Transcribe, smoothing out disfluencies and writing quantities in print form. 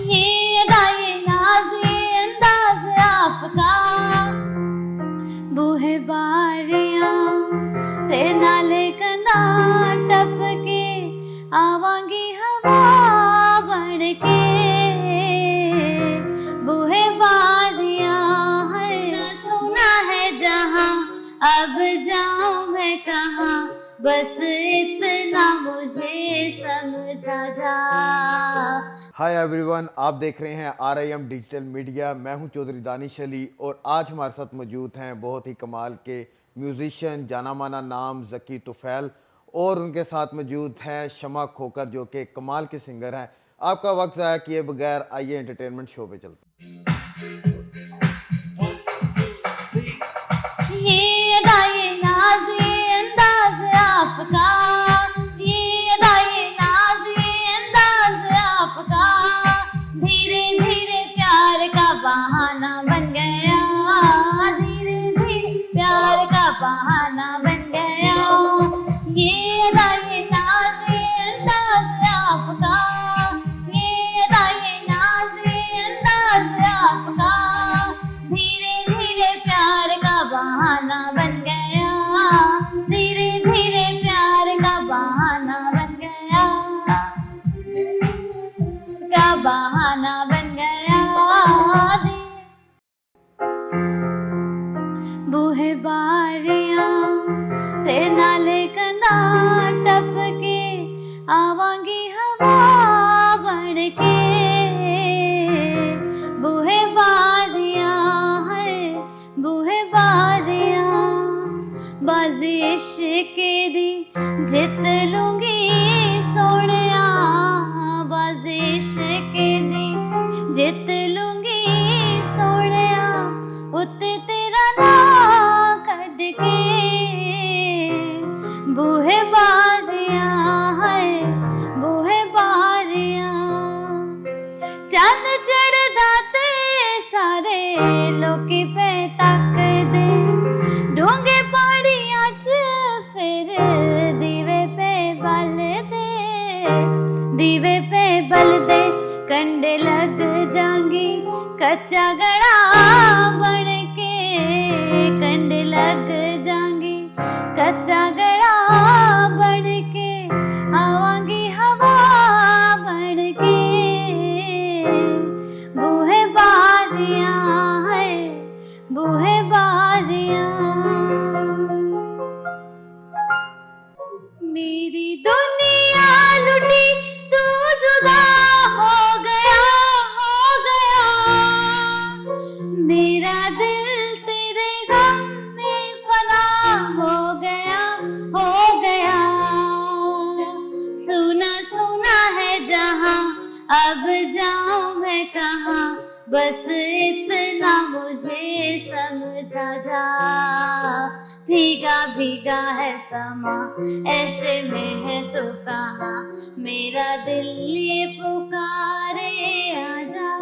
ये अदा ये नाज ये अंदाज आपका, बूहे बारियां ते नाले कंधा टपके आवांगी हवा बढ़ के। बूहे बारियां है सुना है जहां, अब जाऊं मैं कहां, बस इतना मुझे समझा जा। हाय एवरीवन, आप देख रहे हैं RIM डिजिटल मीडिया। मैं हूं चौधरी दानिश अली और आज हमारे साथ मौजूद हैं बहुत ही कमाल के म्यूजिशियन, जाना माना नाम ज़की तुफैल, और उनके साथ मौजूद हैं शमा खोकर जो कि कमाल के सिंगर हैं। आपका वक्त ज़ाया किए बगैर आइए एंटरटेनमेंट शो पे चलते हैं। ये अदा ये नाज ये अंदाज आपका, ये अदा ये नाज ये अंदाज आपका, धीरे धीरे प्यार का बहाना बन गया, धीरे धीरे प्यार का बहाना बन गया। ये अदा ये नाज ये अंदाज आपका, ये अदा ये नाज ये अंदाज आपका, धीरे धीरे प्यार का बहाना बन गया, धीरे धीरे प्यार का बहाना बन गया, का बहाना बन गया। बूहे बारियां ते नाले कंधा टपके आवांगी हवा बढ़ के। बूहे बारियां है बूहे बारियां, बाजी इश्क दी जित लूंगी सोहणिया, बाजी इश्क दी जित लूंगी सोहणिया, उत्ते तेरा नां कढ के। बूहे बारियां है बूहे बारियां, चंद चढ़दा ते सारे लोकी पे तकदे, डूंगे पहाड़ियां च फिर दीवे पे बलदे, दीवे पे बलदे कंडे लग जांगी कच्चा गड़ा बन के, कंडे लग जांगी कच्चा गड़ा बन के, आवांगी हवा बढ़ के। बूहे बारियां है बूहे बारियां, मेरी दुनिया लुटी तू जुदा हो गया, हो गया। मेरा दिल तेरे गम में फना हो गया, हो गया। सुना सुना है जहां, अब जाऊं मैं कहां, बस इतना मुझे समझा जा। भीगा भीगा है समा ऐसे में है तो कहाँ, मेरा दिल ये पुकारे आजा।